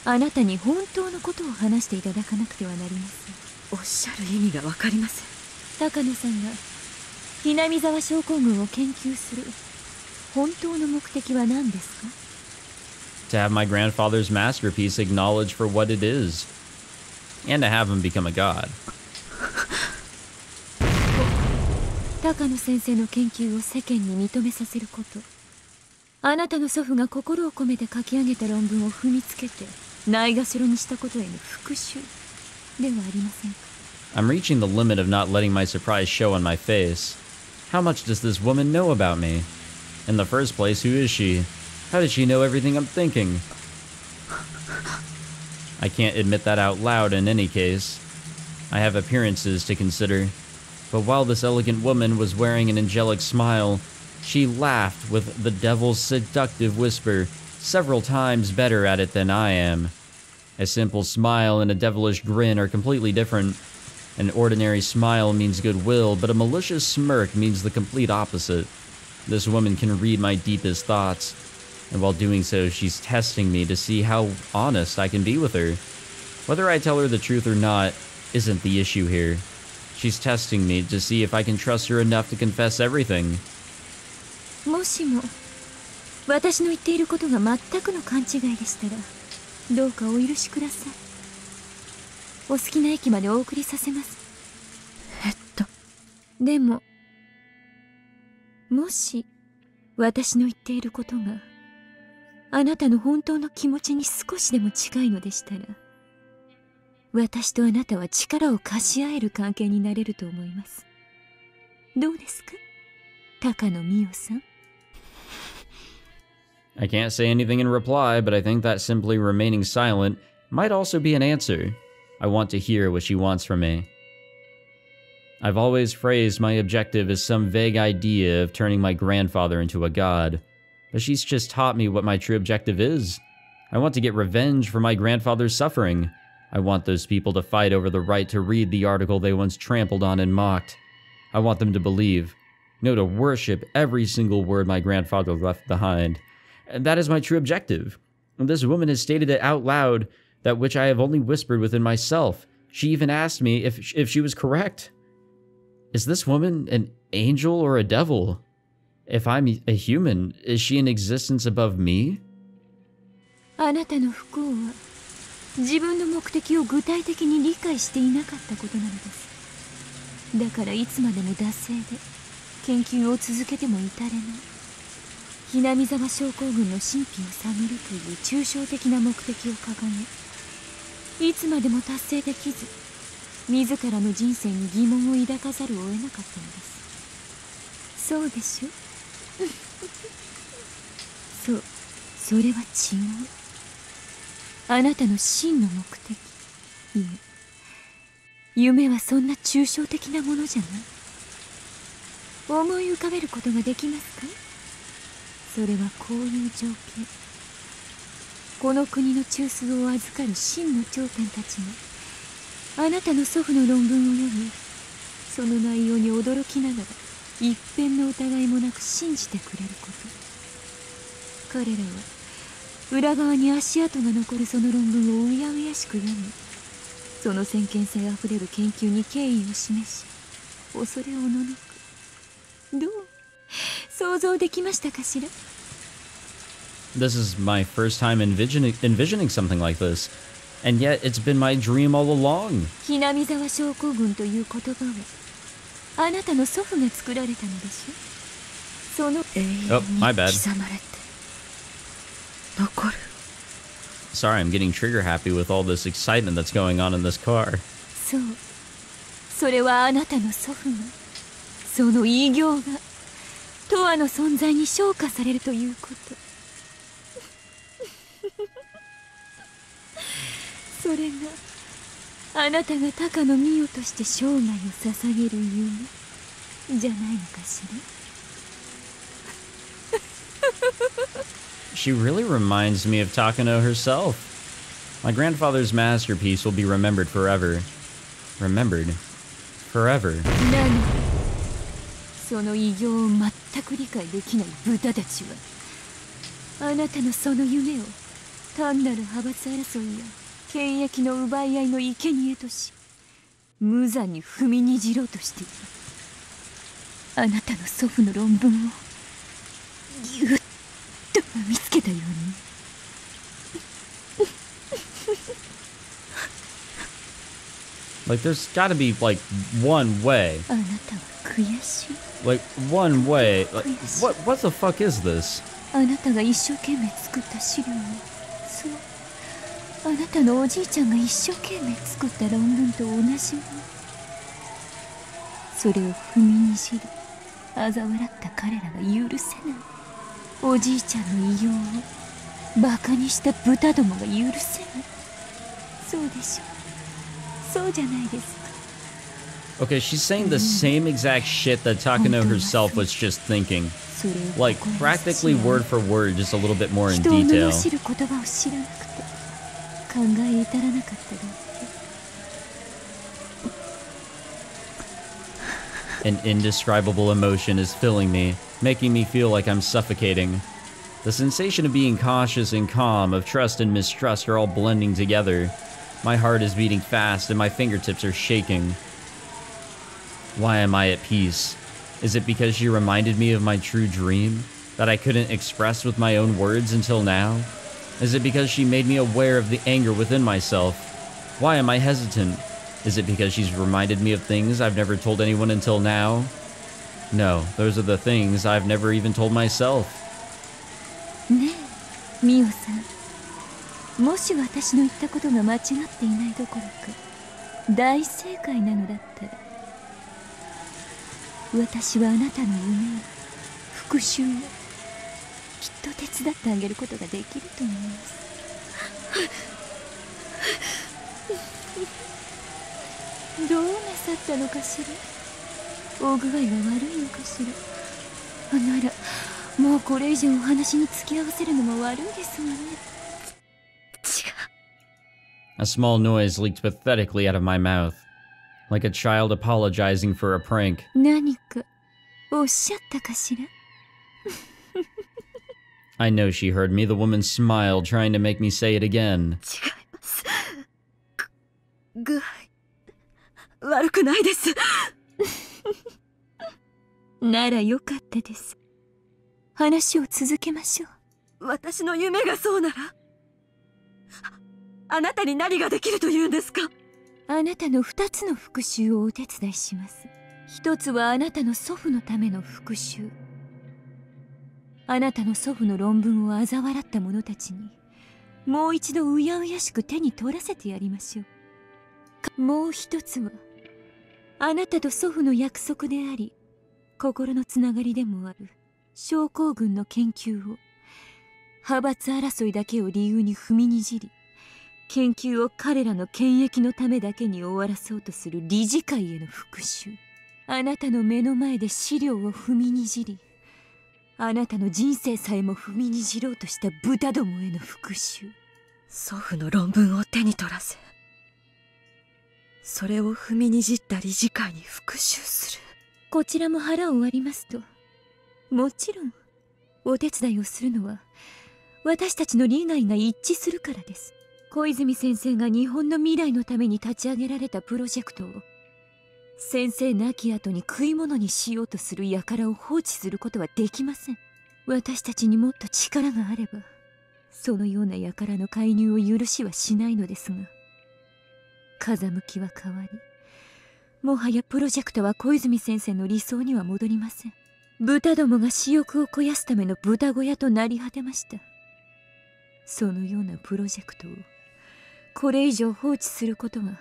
あなたに本当のことを話していただかなくてはなりません。おっしゃる意味がわかりません。高野さんが南沢症候群を研究する本当の目的は何ですか？ To have my grandfather's masterpiece acknowledged for what it is, and to have him become a god. 高野先生の研究を世間に認めさせること。あなたの祖父が心を込めて書き上げた論文を踏みつけてないがしろにしたことへの復讐ではありませんか？ I'm reaching the limit of not letting my surprise show on my face. How much does this woman know about me? In the first place, who is she? How does she know everything I'm thinking? I can't admit that out loud in any case. I have appearances to consider. But while this elegant woman was wearing an angelic smile, she laughed with the devil's seductive whisper, several times better at it than I am. A simple smile and a devilish grin are completely different. An ordinary smile means goodwill, but a malicious smirk means the complete opposite. This woman can read my deepest thoughts, and while doing so, she's testing me to see how honest I can be with her. Whether I tell her the truth or not isn't the issue here. She's testing me to see if I can trust her enough to confess everything. もしも私の言っていることが全くの勘違いでしたら、どうかお許しください。お好きな駅までお送りさせます。でも、もし私の言っていることがあなたの本当の気持ちに少しでも近いのでしたら、私とあなたは力を貸し合える関係になれると思います。どうですか、高野美代さん。I can't say anything in reply, but I think that simply remaining silent might also be an answer. I want to hear what she wants from me. I've always phrased my objective as some vague idea of turning my grandfather into a god, but she's just taught me what my true objective is. I want to get revenge for my grandfather's suffering. I want those people to fight over the right to read the article they once trampled on and mocked. I want them to believe, no, to worship every single word my grandfather left behind. And that is my true objective. And this woman has stated it out loud, that which I have only whispered within myself. She even asked me if she was correct. Is this woman an angel or a devil? If I'm a human, is she in existence above me? あなたの不幸は自分の目的を具体的に理解していなかったことなのです。だからいつまでも惰性で研究を続けても至れない。hinamizawa症候群の神秘を探るという抽象的な目的を掲げ、いつまでも達成できず、自らの人生に疑問を抱かざるを得なかったのです。そうでしょそう、それは違う。あなたの真の目的、いえ、夢はそんな抽象的なものじゃない。思い浮かべることができますか？それはこういう情景。この国の中枢を預かる真の頂点たちがあなたの祖父の論文を読み、その内容に驚きながら一片の疑いもなく信じてくれること。彼らは裏側に足跡が残るその論文をうやうやしく読み、その先見性あふれる研究に敬意を示し、恐れおののく。どう想像できましたかしら？ This is my first time envisioning something like this, and yet it's been my dream all along. hinamizawa症候群という言葉はあなたの祖父が作られたのでしょ。その永遠に刻まれて残る。 Sorry, I'm getting trigger happy with all this excitement that's going on in this car. そう、それはあなたの祖父が、その偉業が永遠の存在に昇華されるということ。それがあなたが高野美代として生涯を捧げる夢じゃないのかしら。She really reminds me of Takano herself. My grandfather's masterpiece will be remembered forever. Remembered forever. なのに、その偉業を全く理解できない豚たちはあなたのその夢を単なる派閥争いや権益の奪い合いの生贄とし、無残に踏みにじろうとしている。あなたの祖父の論文をぎゅっと見つけたように。Like, there's gotta be, like, one way. あなたは悔しい。Like, one way. Like, what the fuck is this? あなたが一生懸命作った資料を、そう、あなたのおじいちゃんが一生懸命作った論文と同じもの。それを踏みにじり嘲笑った彼らが許せない。おじいちゃんの異様をバカにした豚どもが許せない。そうでしょう。そうじゃないですか。Okay, she's saying the same exact shit that Takano herself was just thinking. Like, practically word for word, just a little bit more in detail. 人を罵る言葉を知らなくて考え至らなかっただけ。An indescribable emotion is filling me, making me feel like I'm suffocating. The sensation of being cautious and calm, of trust and mistrust are all blending together. My heart is beating fast and my fingertips are shaking. Why am I at peace? Is it because she reminded me of my true dream that I couldn't express with my own words until now? Is it because she made me aware of the anger within myself? Why am I hesitant? Is it because she's reminded me of things I've never told anyone until now? No, those are the things I've never even told myself. ねえ、ミオさん。もし私の言ったことが間違っていないどころか大正解なのだったら、私はあなたの夢を、復讐をきっと手伝ってあげることができると思います。どうなさったのかしら。お具合が悪いのかしら。ならもうこれ以上お話に付き合わせるのも悪いですわね。A small noise leaked pathetically out of my mouth, like a child apologizing for a prank. 何かおっしゃったかしら。I know she heard me. The woman smiled, trying to make me say it again. 違います。具合悪くないです。ならよかったです。話を続けましょう。私の夢がそうなら、あなたに何ができるというんですか。あなたの2つの復讐をお手伝いします。一つはあなたの祖父のための復讐。あなたの祖父の論文を嘲笑った者たちにもう一度うやうやしく手に取らせてやりましょう。もう一つはあなたと祖父の約束であり心のつながりでもある症候群の研究を、派閥争いだけを理由に踏みにじり、研究を彼らの権益のためだけに終わらそうとする理事会への復讐。あなたの目の前で資料を踏みにじり、あなたの人生さえも踏みにじろうとした豚どもへの復讐。祖父の論文を手に取らせ、それを踏みにじった理事会に復讐する。こちらも腹を割りますと、もちろんお手伝いをするのは私たちの利害が一致するからです。小泉先生が日本の未来のために立ち上げられたプロジェクトを先生亡き後に食い物にしようとする輩を放置することはできません。私たちにもっと力があればそのような輩の介入を許しはしないのですが、風向きは変わり、もはやプロジェクトは小泉先生の理想には戻りません。豚どもが私欲を肥やすための豚小屋となり果てました。そのようなプロジェクトをこれ以上放置することが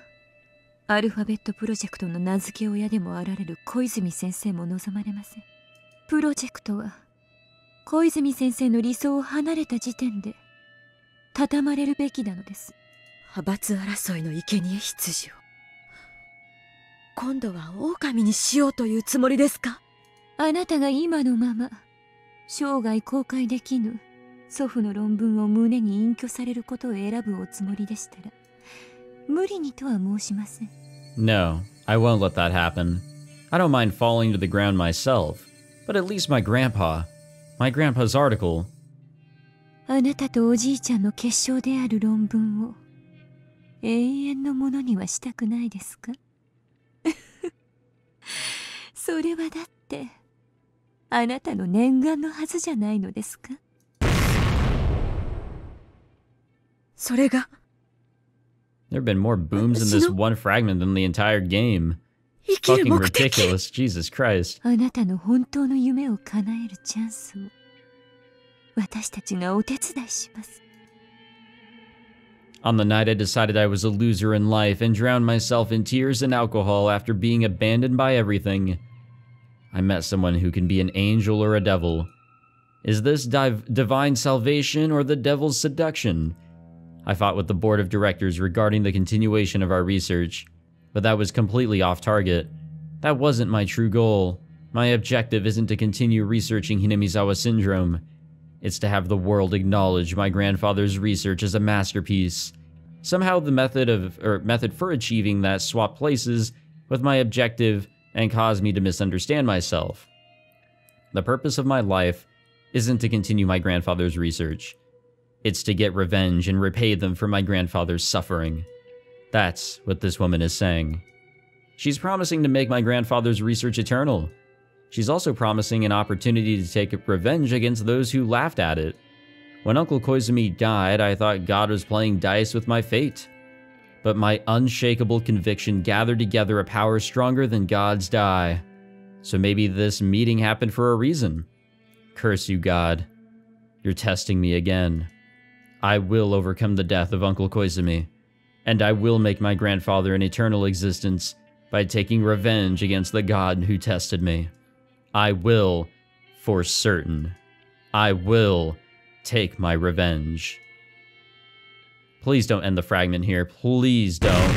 アルファベットプロジェクトの名付け親でもあられる小泉先生も望まれません。プロジェクトは小泉先生の理想を離れた時点で畳まれるべきなのです。派閥争いの生贄羊を今度は狼にしようというつもりですか。あなたが今のまま生涯公開できぬ祖父の論文を胸に隠居されることを選ぶおつもりでしたら、無理にとは申しません。No, I won't let that happen. I don't mind falling to the ground myself, but at least my grandpa's article. あなたとおじいちゃんの結晶である論文を永遠のものにはしたくないですか？それはだってあなたの念願のはずじゃないのですか？それが There have been more booms in this one fragment than the entire game. Fucking ridiculous, Jesus Christ. あなたの本当の夢を叶えるチャンスを私たちがお手伝いします。 On the night I decided I was a loser in life and drowned myself in tears and alcohol after being abandoned by everything, I met someone who can be an angel or a devil. Is this divine salvation or the devil's seduction? I fought with the board of directors regarding the continuation of our research, but that was completely off target. That wasn't my true goal. My objective isn't to continue researching Hinamizawa syndrome. It's to have the world acknowledge my grandfather's research as a masterpiece. Somehow the method for achieving that swapped places with my objective and caused me to misunderstand myself. The purpose of my life isn't to continue my grandfather's research. It's to get revenge and repay them for my grandfather's suffering. That's what this woman is saying. She's promising to make my grandfather's research eternal. She's also promising an opportunity to take revenge against those who laughed at it. When Uncle Koizumi died, I thought God was playing dice with my fate. But my unshakable conviction gathered together a power stronger than God's die. So maybe this meeting happened for a reason. Curse you, God. You're testing me again. I will overcome the death of Uncle Koizumi, and I will make my grandfather an eternal existence by taking revenge against the God who tested me. I will, for certain. I will take my revenge. Please don't end the fragment here. Please don't.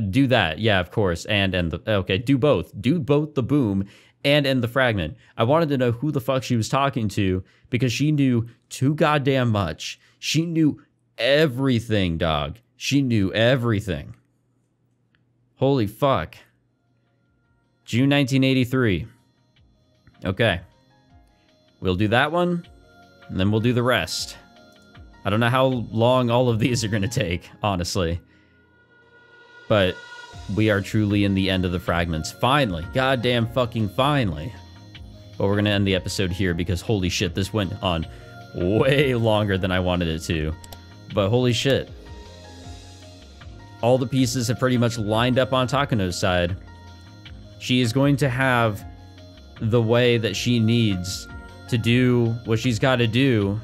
Do that. Yeah, of course. And end the... Okay, do both. Do both the boom and end the fragment. I wanted to know who the fuck she was talking to because she knew too goddamn much. She knew everything, dog. She knew everything. Holy fuck. June 1983. Okay. We'll do that one, and then we'll do the rest. I don't know how long all of these are going to take, honestly. But we are truly in the end of the fragments. Finally. Goddamn fucking finally. But we're going to end the episode here because holy shit, this went on way longer than I wanted it to. But holy shit. All the pieces have pretty much lined up on Takano's side. She is going to have the way that she needs to do what she's got to do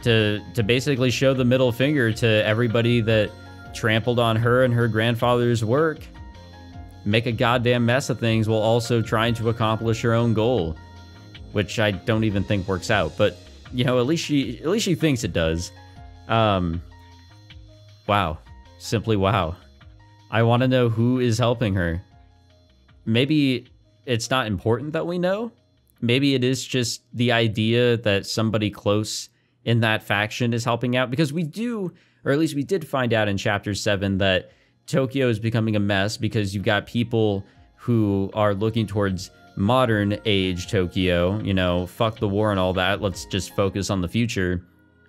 to basically show the middle finger to everybody that trampled on her and her grandfather's work. Make a goddamn mess of things while also trying to accomplish her own goal, which I don't even think works out. But you know, at least she thinks it does. Wow, simply wow. I want to know who is helping her. Maybe it's not important that we know. Maybe it is just the idea that somebody close in that faction is helping out, because we do, or at least we did find out in Chapter 7 that Tokyo is becoming a mess because you've got people who are looking towards modern age Tokyo, you know, fuck the war and all that, let's just focus on the future.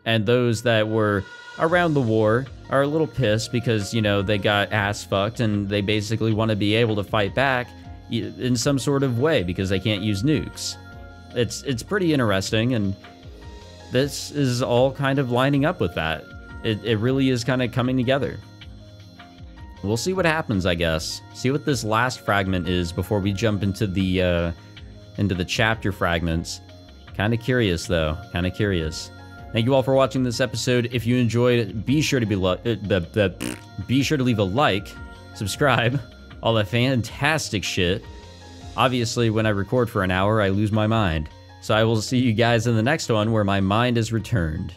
And those that were around the war are a little pissed because, you know, they got ass fucked and they basically want to be able to fight back in some sort of way because they can't use nukes. It's pretty interesting, and this is all kind of lining up with that. It really is kind of coming together. We'll see what happens, I guess. See what this last fragment is before we jump into the chapter fragments. Kind of curious, though. Kind of curious. Thank you all for watching this episode. If you enjoyed, be sure to leave a like, subscribe, all that fantastic shit. Obviously, when I record for an hour, I lose my mind. So I will see you guys in the next one where my mind is returned.